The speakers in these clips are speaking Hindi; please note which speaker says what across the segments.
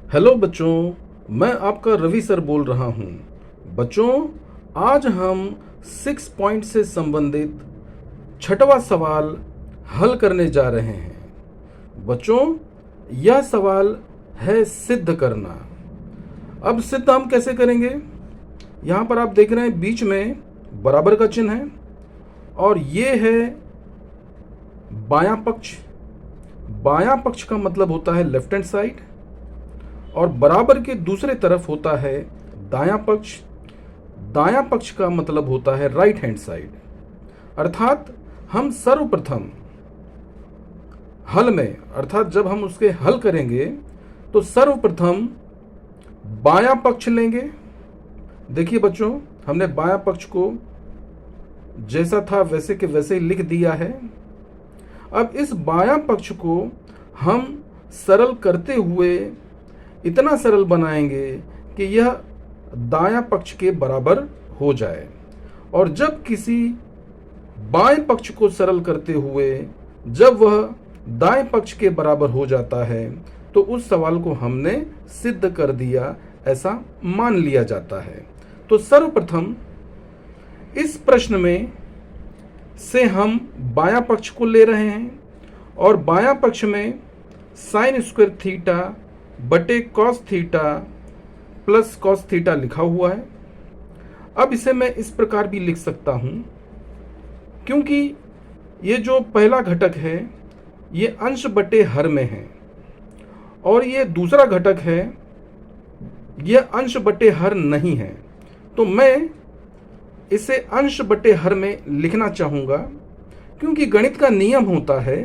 Speaker 1: हेलो बच्चों, मैं आपका रवि सर बोल रहा हूँ। बच्चों, आज हम 6 पॉइंट से संबंधित छठवां सवाल हल करने जा रहे हैं। बच्चों, यह सवाल है सिद्ध करना। अब सिद्ध हम कैसे करेंगे? यहाँ पर आप देख रहे हैं बीच में बराबर का चिन्ह है और ये है बायां पक्ष। बायां पक्ष का मतलब होता है लेफ्ट हैंड साइड और बराबर के दूसरे तरफ होता है दायां पक्ष। दायां पक्ष का मतलब होता है राइट हैंड साइड। अर्थात हम सर्वप्रथम हल में, अर्थात जब हम उसके हल करेंगे तो सर्वप्रथम बायां पक्ष लेंगे। देखिए बच्चों, हमने बायां पक्ष को जैसा था वैसे के वैसे ही लिख दिया है। अब इस बायां पक्ष को हम सरल करते हुए इतना सरल बनाएंगे कि यह दायां पक्ष के बराबर हो जाए। और जब किसी बाएं पक्ष को सरल करते हुए जब वह दाएं पक्ष के बराबर हो जाता है तो उस सवाल को हमने सिद्ध कर दिया, ऐसा मान लिया जाता है। तो सर्वप्रथम इस प्रश्न में से हम बायां पक्ष को ले रहे हैं और बायां पक्ष में साइन स्क्वायर थीटा बटे cos theta plus cos theta लिखा हुआ है। अब इसे मैं इस प्रकार भी लिख सकता हूं, क्योंकि ये जो पहला घटक है ये अंश बटे हर में है और ये दूसरा घटक है ये अंश बटे हर नहीं है, तो मैं इसे अंश बटे हर में लिखना चाहूँगा। क्योंकि गणित का नियम होता है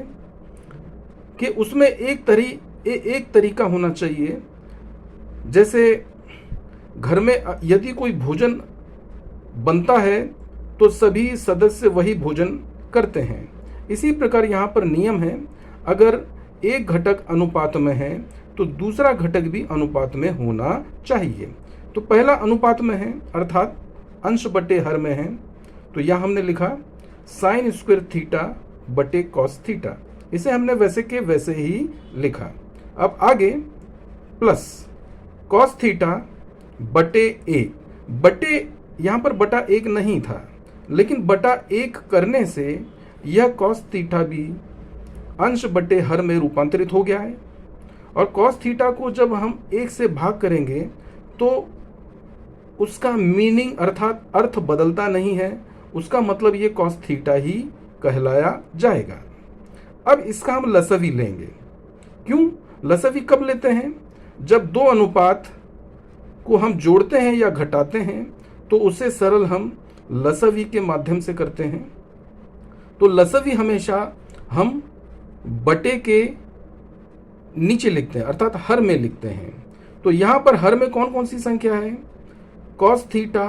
Speaker 1: कि उसमें एक तरीका होना चाहिए। जैसे घर में यदि कोई भोजन बनता है तो सभी सदस्य वही भोजन करते हैं। इसी प्रकार यहाँ पर नियम है, अगर एक घटक अनुपात में है तो दूसरा घटक भी अनुपात में होना चाहिए। तो पहला अनुपात में है अर्थात अंश बटे हर में है, तो यहाँ हमने लिखा साइन स्क्वायर थीटा बटे कॉस थीटा। इसे हमने वैसे के वैसे ही लिखा। अब आगे प्लस कॉस थीटा बटे एक। बटे यहाँ पर बटा एक नहीं था, लेकिन बटा एक करने से यह कॉस थीटा भी अंश बटे हर में रूपांतरित हो गया है। और कॉस थीटा को जब हम एक से भाग करेंगे तो उसका मीनिंग अर्थात अर्थ बदलता नहीं है, उसका मतलब ये कॉस थीटा ही कहलाया जाएगा। अब इसका हम लसवी लेंगे। क्यों लसवी कब लेते हैं? जब दो अनुपात को हम जोड़ते हैं या घटाते हैं तो उसे सरल हम लसवी के माध्यम से करते हैं। तो लसवी हमेशा हम बटे के नीचे लिखते हैं अर्थात हर में लिखते हैं। तो यहाँ पर हर में कौन कौन सी संख्या है? कॉस थीटा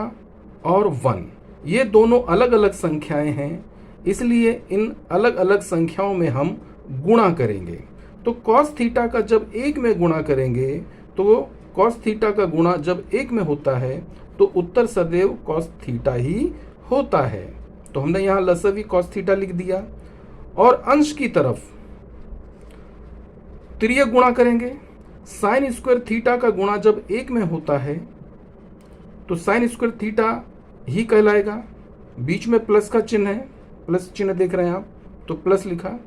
Speaker 1: और 1, ये दोनों अलग अलग संख्याएं हैं, इसलिए इन अलग अलग संख्याओं में हम गुणा करेंगे। तो कॉस थीटा का जब एक में गुणा करेंगे तो कॉस थीटा का गुणा जब एक में होता है तो उत्तर सदैव कॉस थीटा ही होता है। तो हमने यहाँ लसवी कॉस थीटा लिख दिया। और अंश की तरफ तिर्यक गुणा करेंगे। साइन स्क्वायर थीटा का गुणा जब एक में होता है तो साइन स्क्वायर थीटा ही कहलाएगा। बीच में प्लस का चिन्ह है, प्लस चिन्ह देख रहे हैं आप, तो प्लस लिखा।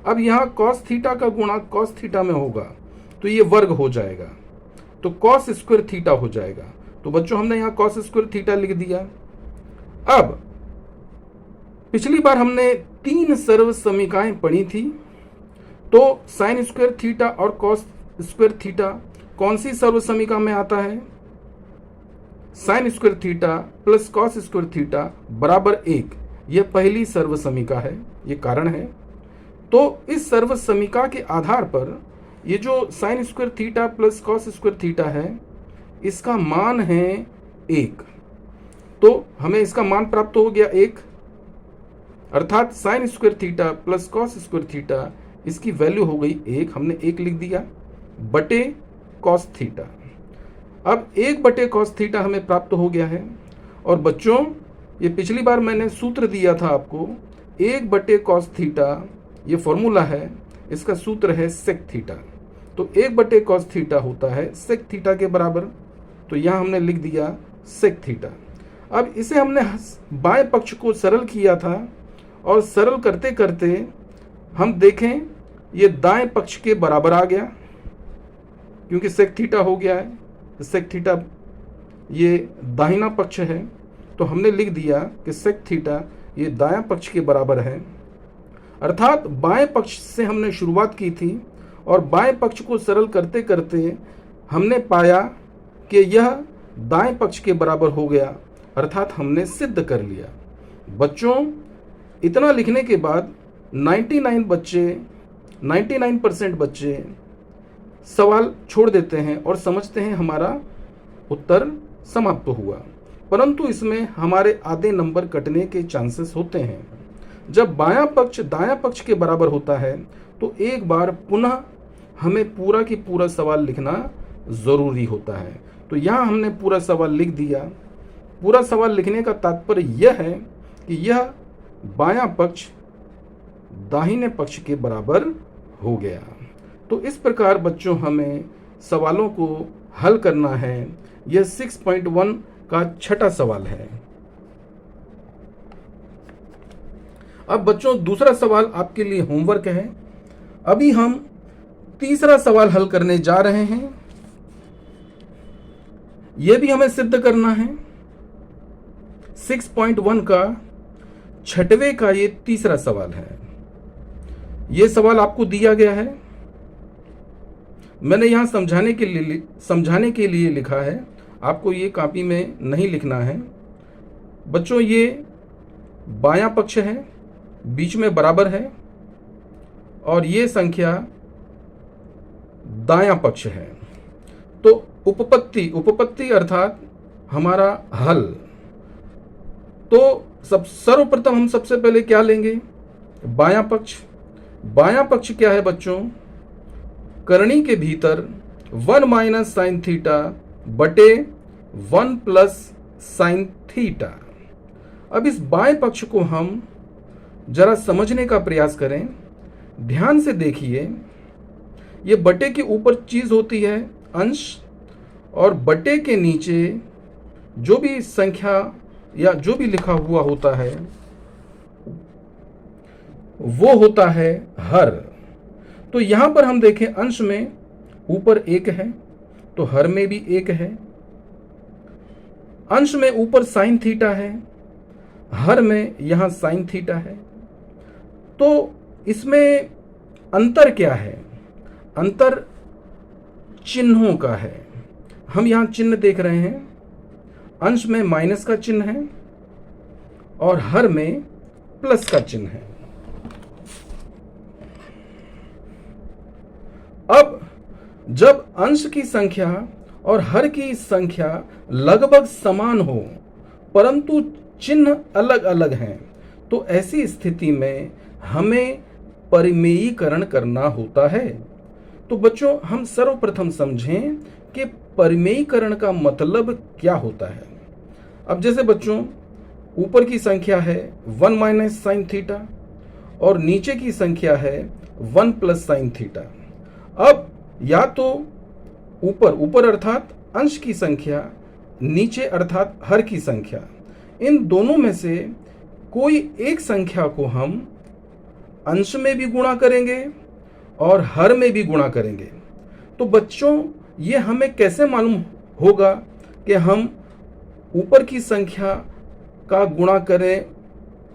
Speaker 1: अब यहाँ कॉस थीटा का गुणा कॉस थीटा में होगा तो ये वर्ग हो जाएगा, तो कॉस स्क्वायर थीटा हो जाएगा। तो बच्चों हमने यहाँ कॉस स्क्वायर थीटा लिख दिया। अब पिछली बार हमने 3 सर्व समीकरण पढ़ी थी, तो साइन स्क्वायर थीटा और कॉस स्क्वायर थीटा कौन सी सर्व समीकरण में आता है? Sine square theta plus cos square theta बराबर 1, यह पहली सर्व समीकरण है, ये कारण है। तो इस सर्व समीकरण के आधार पर ये जो sine square theta plus cos square theta है इसका मान है 1, तो हमें इसका मान प्राप्त हो गया 1, अर्थात sine square theta plus cos square theta इसकी वैल्यू हो गई 1, हमने 1 लिख दिया बटे कॉस थीटा। अब 1 बटे कॉस थीटा हमें प्राप्त हो गया है। और बच्चों ये पिछली बार मैंने सूत्र दिया था आपको, 1 बटे कॉस थीटा, ये फॉर्मूला है, इसका सूत्र है सेक थीटा। तो 1/cos थीटा होता है सेक थीटा के बराबर। तो यहाँ हमने लिख दिया सेक थीटा। अब इसे हमने बाएं पक्ष को सरल किया था और सरल करते करते हम देखें ये दाएं पक्ष के बराबर आ गया, क्योंकि सेक थीटा हो गया है। सेक थीटा ये दाहिना पक्ष है, तो हमने लिख दिया कि सेक थीटा ये दायां पक्ष के बराबर है। अर्थात बाएं पक्ष से हमने शुरुआत की थी और बाएं पक्ष को सरल करते करते हमने पाया कि यह दाएं पक्ष के बराबर हो गया, अर्थात हमने सिद्ध कर लिया। बच्चों, इतना लिखने के बाद 99% बच्चे सवाल छोड़ देते हैं और समझते हैं हमारा उत्तर समाप्त हुआ, परंतु इसमें हमारे आधे नंबर कटने के चांसेस होते हैं। जब बायां पक्ष दायां पक्ष के बराबर होता है तो एक बार पुनः हमें पूरा की पूरा सवाल लिखना ज़रूरी होता है। तो यहाँ हमने पूरा सवाल लिख दिया। पूरा सवाल लिखने का तात्पर्य यह है कि यह बायां पक्ष दाहिने पक्ष के बराबर हो गया। तो इस प्रकार बच्चों हमें सवालों को हल करना है। यह 6.1 का छठा सवाल है। अब बच्चों दूसरा सवाल आपके लिए होमवर्क है। अभी हम तीसरा सवाल हल करने जा रहे हैं। यह भी हमें सिद्ध करना है। 6.1 का छठवें का ये तीसरा सवाल है। यह सवाल आपको दिया गया है। मैंने यहां समझाने के लिए लिखा है, आपको ये कॉपी में नहीं लिखना है। बच्चों ये बायां पक्ष है, बीच में बराबर है, और ये संख्या दायां पक्ष है। तो उपपत्ति अर्थात हमारा हल। तो सर्वप्रथम हम सबसे पहले क्या लेंगे? बायां पक्ष। बायां पक्ष क्या है बच्चों? करनी के भीतर 1 माइनस साइन थीटा बटे 1 प्लस साइन थीटा। अब इस बाएं पक्ष को हम जरा समझने का प्रयास करें। ध्यान से देखिए, ये बटे के ऊपर चीज होती है अंश, और बटे के नीचे जो भी संख्या या जो भी लिखा हुआ होता है वो होता है हर। तो यहां पर हम देखें, अंश में ऊपर 1 है तो हर में भी 1 है। अंश में ऊपर साइन थीटा है, हर में यहां साइन थीटा है। तो इसमें अंतर क्या है? अंतर चिन्हों का है। हम यहां चिन्ह देख रहे हैं। अंश में माइनस का चिन्ह है और हर में प्लस का चिन्ह है। अब जब अंश की संख्या और हर की संख्या लगभग समान हो परंतु चिन्ह अलग अलग हैं, तो ऐसी स्थिति में हमें परिमेयीकरण करना होता है। तो बच्चों हम सर्वप्रथम समझें कि परिमेयीकरण का मतलब क्या होता है। अब जैसे बच्चों ऊपर की संख्या है 1 माइनस साइन थीटा और नीचे की संख्या है 1 प्लस साइन थीटा। अब या तो ऊपर अर्थात अंश की संख्या, नीचे अर्थात हर की संख्या, इन दोनों में से कोई एक संख्या को हम अंश में भी गुणा करेंगे और हर में भी गुणा करेंगे। तो बच्चों ये हमें कैसे मालूम होगा कि हम ऊपर की संख्या का गुणा करें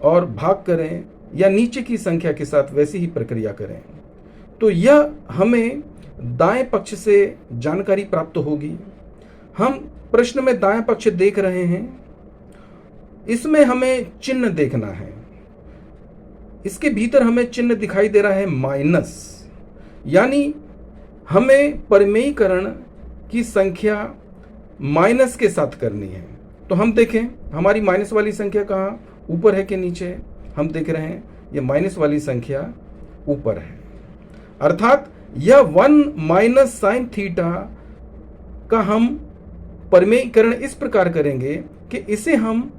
Speaker 1: और भाग करें या नीचे की संख्या के साथ वैसी ही प्रक्रिया करें? तो यह हमें दाएं पक्ष से जानकारी प्राप्त होगी। हम प्रश्न में दाएं पक्ष देख रहे हैं, इसमें हमें चिन्ह देखना है। इसके भीतर हमें चिन्ह दिखाई दे रहा है माइनस, यानी हमें परिमेयीकरण की संख्या माइनस के साथ करनी है। तो हम देखें हमारी माइनस वाली संख्या कहाँ, ऊपर है कि नीचे है? हम देख रहे हैं ये माइनस वाली संख्या ऊपर है, अर्थात यह 1 माइनस साइन थीटा का हम परिमेयीकरण इस प्रकार करेंगे कि इसे हम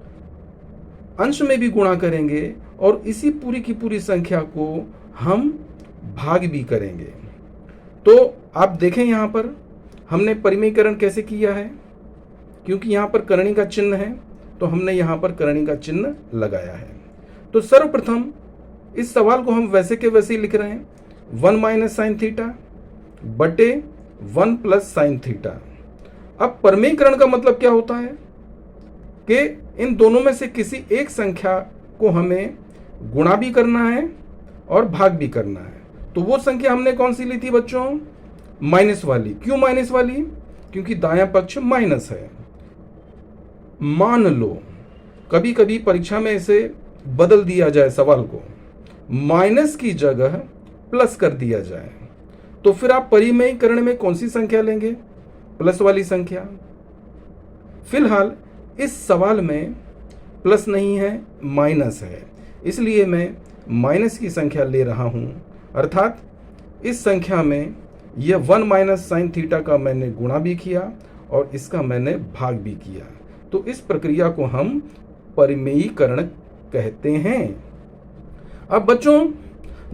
Speaker 1: अंश में भी गुणा करेंगे और इसी पूरी की पूरी संख्या को हम भाग भी करेंगे। तो आप देखें यहाँ पर हमने परिमेयीकरण कैसे किया है, क्योंकि यहाँ पर करणी का चिन्ह है तो हमने यहाँ पर करणी का चिन्ह लगाया है। तो सर्वप्रथम इस सवाल को हम वैसे के वैसे ही लिख रहे हैं, 1 माइनस साइन थीटा बटे 1 प्लस साइन थीटा। अब परिमेयीकरण का मतलब क्या होता है कि इन दोनों में से किसी एक संख्या को हमें गुणा भी करना है और भाग भी करना है। तो वो संख्या हमने कौन सी ली थी बच्चों? माइनस वाली। क्यों माइनस वाली? क्योंकि दायां पक्ष माइनस है। मान लो कभी कभी परीक्षा में इसे बदल दिया जाए, सवाल को माइनस की जगह प्लस कर दिया जाए, तो फिर आप परिमेयीकरण में कौन सी संख्या लेंगे? प्लस वाली संख्या। फिलहाल इस सवाल में प्लस नहीं है, माइनस है, इसलिए मैं माइनस की संख्या ले रहा हूं। अर्थात इस संख्या में यह 1 माइनस साइन थीटा का मैंने गुणा भी किया और इसका मैंने भाग भी किया। तो इस प्रक्रिया को हम परिमेयीकरण कहते हैं। अब बच्चों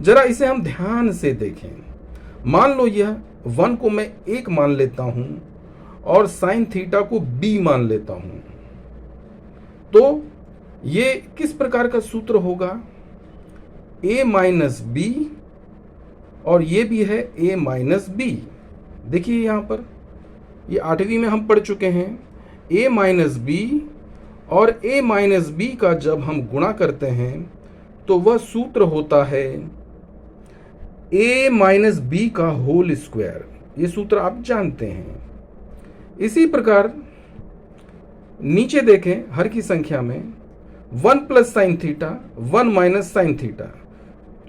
Speaker 1: जरा इसे हम ध्यान से देखें। मान लो यह 1 को मैं 1 मान लेता हूं और साइन थीटा को b मान लेता हूं, तो ये किस प्रकार का सूत्र होगा? a माइनस बी, और ये भी है a माइनस बी। देखिए यहां पर ये 8वीं में हम पढ़ चुके हैं, a माइनस बी और a माइनस बी का जब हम गुणा करते हैं तो वह सूत्र होता है a माइनस बी का होल स्क्वायर। ये सूत्र आप जानते हैं। इसी प्रकार नीचे देखें, हर की संख्या में 1 plus sine theta 1 minus sine theta.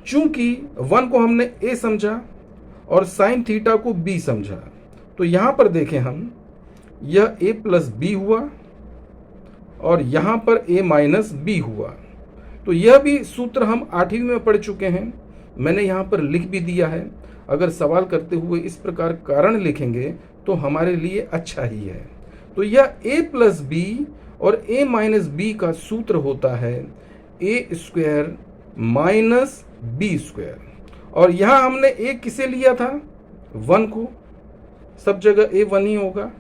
Speaker 1: चूंकि 1 को हमने a समझा और साइन थीटा को b समझा, तो यहां पर देखें हम, यह a प्लस बी हुआ और यहां पर a माइनस बी हुआ। तो यह भी सूत्र हम 8वीं में पढ़ चुके हैं, मैंने यहां पर लिख भी दिया है। अगर सवाल करते हुए इस प्रकार कारण लिखेंगे तो हमारे लिए अच्छा ही है। तो यह a प्लस बी और a माइनस बी का सूत्र होता है a square minus B square. और यहां हमने a किसे लिया था? 1 को, सब जगह a 1 ही होगा।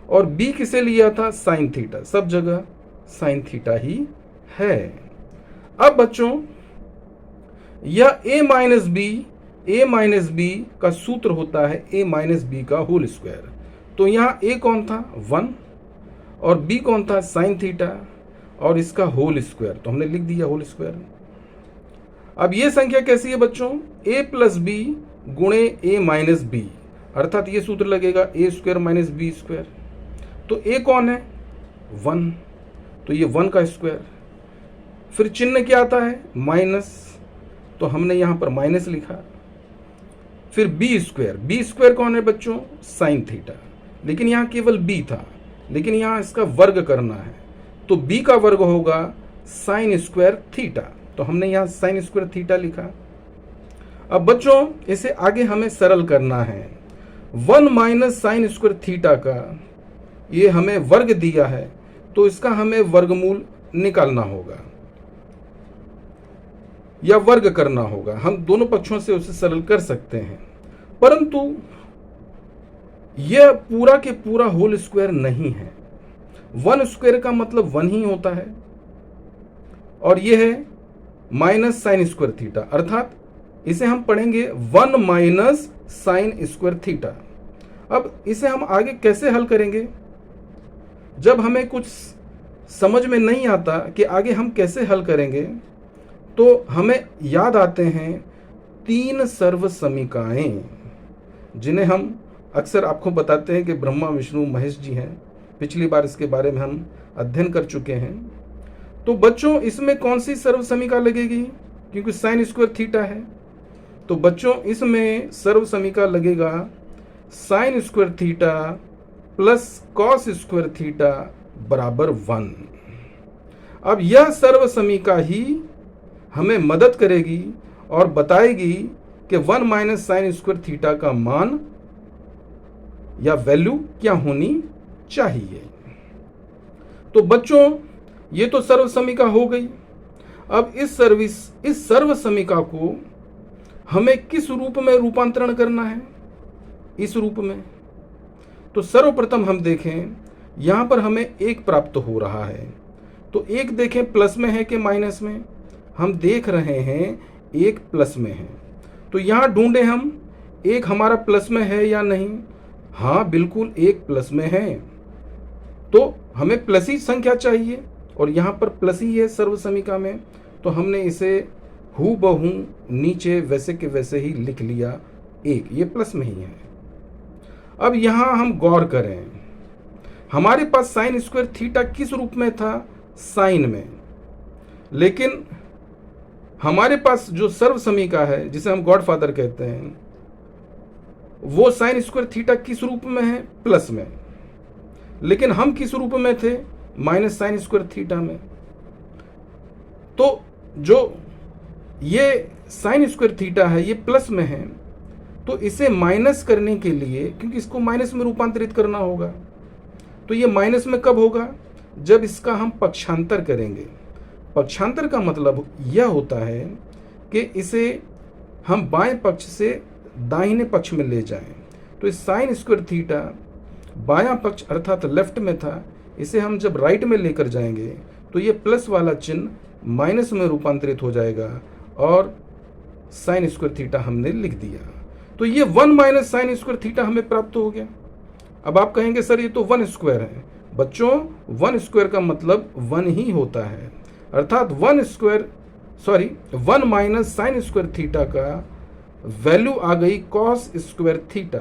Speaker 1: और b किसे लिया था? साइन थीटा, सब जगह साइन थीटा ही है। अब बच्चों यह a माइनस बी का सूत्र होता है a माइनस बी का होल स्क्वायर। तो यहाँ a कौन था? 1, और b कौन था? साइन थीटा, और इसका होल स्क्वायर, तो हमने लिख दिया होल स्क्वायर। अब ये संख्या कैसी है बच्चों? a प्लस बी गुणे a माइनस बी, अर्थात ये सूत्र लगेगा a square minus B square. तो a कौन है? 1, तो ये 1 का स्क्वायर। फिर चिन्ह क्या आता है? माइनस, तो हमने यहां पर माइनस लिखा। फिर बी स्क्वायर कौन है बच्चों? साइन थीटा, लेकिन यहां केवल b था, लेकिन यहां इसका वर्ग करना है, तो b का वर्ग होगा साइन स्क्वायर थीटा, तो हमने यहां साइन स्क्वायर थीटा लिखा। अब बच्चों इसे आगे हमें सरल करना है। 1 माइनस साइन स्क्वायर थीटा का ये हमें वर्ग दिया है, तो इसका हमें वर्गमूल निकालना होगा या वर्ग करना होगा। हम दोनों पक्षों से उसे सरल कर सकते हैं, परंतु यह पूरा के पूरा होल स्क्वायर नहीं है। 1 स्क्वायर का मतलब 1 ही होता है, और यह है माइनस साइन स्क्वायर थीटा, अर्थात इसे हम पढ़ेंगे 1 माइनस साइन स्क्वायर थीटा। अब इसे हम आगे कैसे हल करेंगे? जब हमें कुछ समझ में नहीं आता कि आगे हम कैसे हल करेंगे, तो हमें याद आते हैं 3 सर्व समीकाएं, जिन्हें हम अक्सर आपको बताते हैं कि ब्रह्मा विष्णु महेश जी हैं। पिछली बार इसके बारे में हम अध्ययन कर चुके हैं। तो बच्चों इसमें कौन सी सर्व समीका लगेगी? क्योंकि साइन स्क्वायर थीटा है, तो बच्चों इसमें सर्व समीका लगेगा sine square theta plus cos square theta बराबर 1। अब यह सर्व समीका ही हमें मदद करेगी और बताएगी कि 1 माइनस साइन स्क्वायर थीटा का मान या वैल्यू क्या होनी चाहिए। तो बच्चों ये तो सर्व समीका हो गई। अब इस सर्व समीका को हमें किस रूप में रूपांतरण करना है? इस रूप में। तो सर्वप्रथम हम देखें, यहाँ पर हमें 1 प्राप्त हो रहा है। तो 1 देखें प्लस में है कि माइनस में? हम देख रहे हैं 1 प्लस में है। तो यहाँ ढूंढे हम 1 हमारा प्लस में है या नहीं? हाँ, बिल्कुल 1 प्लस में है। तो हमें प्लस ही संख्या चाहिए और यहाँ पर प्लस ही है सर्व समीका में। तो हमने इसे हूबहू नीचे वैसे के वैसे ही लिख लिया 1, ये प्लस में ही है। अब यहाँ हम गौर करें, हमारे पास साइन स्क्वायर थीटा किस रूप में था? साइन में। लेकिन हमारे पास जो सर्व समीका है, जिसे हम गॉडफादर कहते हैं, वो साइन स्क्वायर थीटा किस रूप में है? प्लस में। लेकिन हम किस रूप में थे? माइनस साइन स्क्वायर थीटा में। तो जो ये साइन स्क्वायर थीटा है, ये प्लस में है, तो इसे माइनस करने के लिए, क्योंकि इसको माइनस में रूपांतरित करना होगा, तो ये माइनस में कब होगा? जब इसका हम पक्षांतर करेंगे। पक्षांतर का मतलब यह होता है कि इसे हम बाएं पक्ष से दाहिने पक्ष में ले जाएं। तो इस साइन स्क्वायर थीटा बायां पक्ष अर्थात लेफ्ट में था, इसे हम जब राइट में लेकर जाएंगे तो ये प्लस वाला चिन्ह माइनस में रूपांतरित हो जाएगा और साइन स्क्वायर थीटा हमने लिख दिया। तो ये 1 माइनस साइन स्क्वायर थीटा हमें प्राप्त हो गया। अब आप कहेंगे सर ये तो 1 स्क्वायर है। बच्चों 1 स्क्वायर का मतलब 1 ही होता है, अर्थात 1 माइनस साइन स्क्वायर थीटा का वैल्यू आ गई कॉस स्क्वायर थीटा।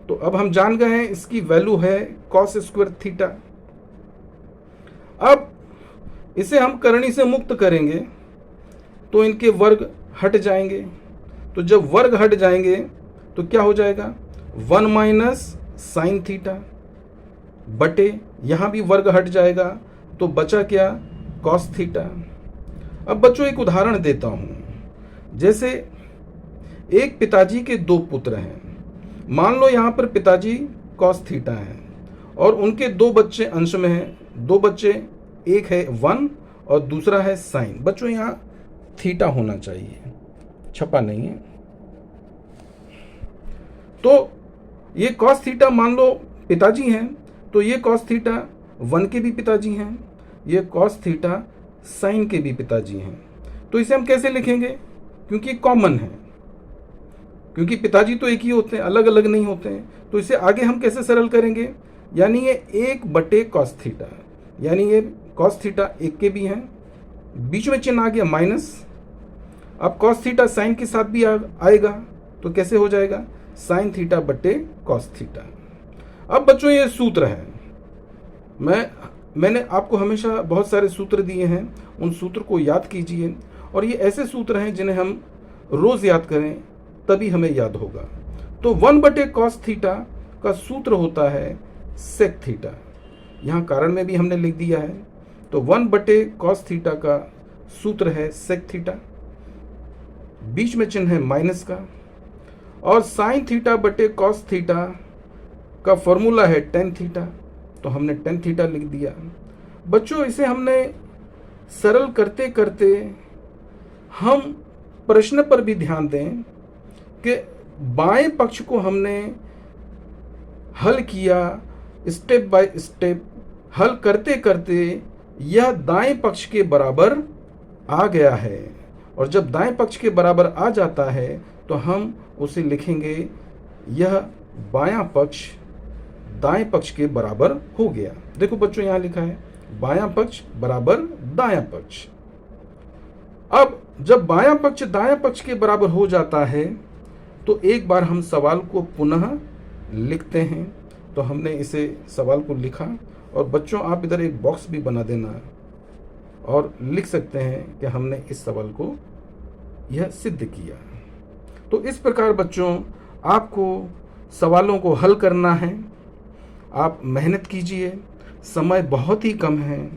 Speaker 1: तो अब हम जान गए हैं इसकी वैल्यू है कॉस स्क्वायर थीटा। अब इसे हम करनी से मुक्त करेंगे तो इनके वर्ग हट जाएंगे। तो जब वर्ग हट जाएंगे तो क्या हो जाएगा? 1 माइनस साइन थीटा बटे, यहां भी वर्ग हट जाएगा तो बचा क्या? Cos theta. अब बच्चों एक उदाहरण देता हूं। जैसे एक पिताजी के 2 पुत्र हैं। मान लो यहां पर पिताजी कॉस थीटा है और उनके 2 बच्चे अंश में हैं। 2 बच्चे, एक है 1 और दूसरा है साइन। बच्चों यहां थीटा होना चाहिए, छपा नहीं है। तो ये कॉस थीटा मान लो पिताजी हैं, तो ये कॉस थीटा 1 के भी पिताजी हैं, ये कॉस थीटा साइन के भी पिताजी हैं। तो इसे हम कैसे लिखेंगे? क्योंकि कॉमन है, क्योंकि पिताजी तो एक ही होते हैं, अलग अलग नहीं होते हैं। तो इसे आगे हम कैसे सरल करेंगे? यानी ये 1 बटे कॉस थीटा, यानी ये कॉस थीटा 1 के भी हैं, बीच में चिन्ह आ गया माइनस। अब कॉस थीटा साइन के साथ भी आएगा, तो कैसे हो जाएगा? साइन थीटा बटे कॉस थीटा। अब बच्चों ये सूत्र है, मैंने आपको हमेशा बहुत सारे सूत्र दिए हैं, उन सूत्र को याद कीजिए। और ये ऐसे सूत्र हैं जिन्हें हम रोज याद करें तभी हमें याद होगा। तो 1 बटे कॉस थीटा का सूत्र होता है सेक थीटा। यहाँ कारण में भी हमने लिख दिया है। तो 1 बटे कॉस थीटा का सूत्र है सेक थीटा, बीच में चिन्ह है माइनस का। और साइन थीटा बटे कॉस थीटा का फॉर्मूला है टेन थीटा, तो हमने टेन थीटा लिख दिया। बच्चों इसे हमने सरल करते करते हम प्रश्न पर भी ध्यान दें कि बाएं पक्ष को हमने हल किया, स्टेप बाय स्टेप हल करते करते यह दाएं पक्ष के बराबर आ गया है। और जब दाएं पक्ष के बराबर आ जाता है तो हम उसे लिखेंगे यह बायां पक्ष दाएं पक्ष के बराबर हो गया। देखो बच्चों यहां लिखा है बायां पक्ष बराबर दायां पक्ष। अब जब बायां पक्ष दायां पक्ष के बराबर हो जाता है तो एक बार हम सवाल को पुनः लिखते हैं। तो हमने इसे सवाल को लिखा और बच्चों आप इधर एक बॉक्स भी बना देना और लिख सकते हैं कि हमने इस सवाल को यह सिद्ध किया। तो इस प्रकार बच्चों आपको सवालों को हल करना है। आप मेहनत कीजिए, समय बहुत ही कम है।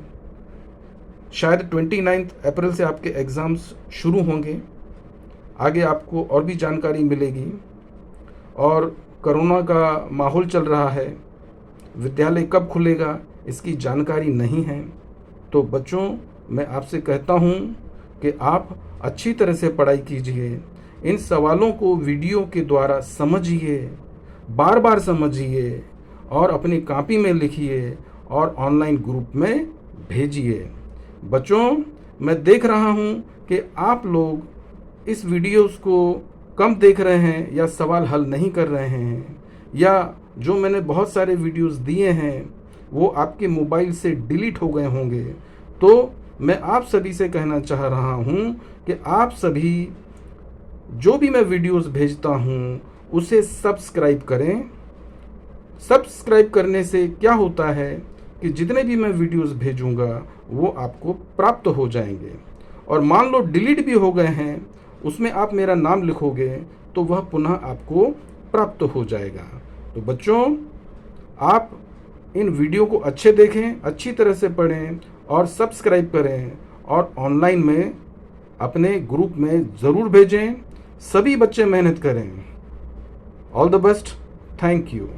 Speaker 1: शायद 29 अप्रैल से आपके एग्ज़ाम्स शुरू होंगे। आगे आपको और भी जानकारी मिलेगी। और कोरोना का माहौल चल रहा है, विद्यालय कब खुलेगा इसकी जानकारी नहीं है। तो बच्चों मैं आपसे कहता हूँ कि आप अच्छी तरह से पढ़ाई कीजिए, इन सवालों को वीडियो के द्वारा समझिए बार बार समझिए और अपनी कॉपी में लिखिए और ऑनलाइन ग्रुप में भेजिए। बच्चों, मैं देख रहा हूँ कि आप लोग इस वीडियोस को कम देख रहे हैं या सवाल हल नहीं कर रहे हैं, या जो मैंने बहुत सारे वीडियोस दिए हैं वो आपके मोबाइल से डिलीट हो गए होंगे। तो मैं आप सभी से कहना चाह रहा हूँ कि आप सभी जो भी मैं वीडियोस भेजता हूँ उसे सब्सक्राइब करें। सब्सक्राइब करने से क्या होता है कि जितने भी मैं वीडियोस भेजूंगा वो आपको प्राप्त हो जाएंगे, और मान लो डिलीट भी हो गए हैं, उसमें आप मेरा नाम लिखोगे तो वह पुनः आपको प्राप्त हो जाएगा। तो बच्चों, आप इन वीडियो को अच्छे देखें, अच्छी तरह से पढ़ें और सब्सक्राइब करें, और ऑनलाइन में अपने ग्रुप में ज़रूर भेजें। सभी बच्चे मेहनत करें। All the best. Thank you.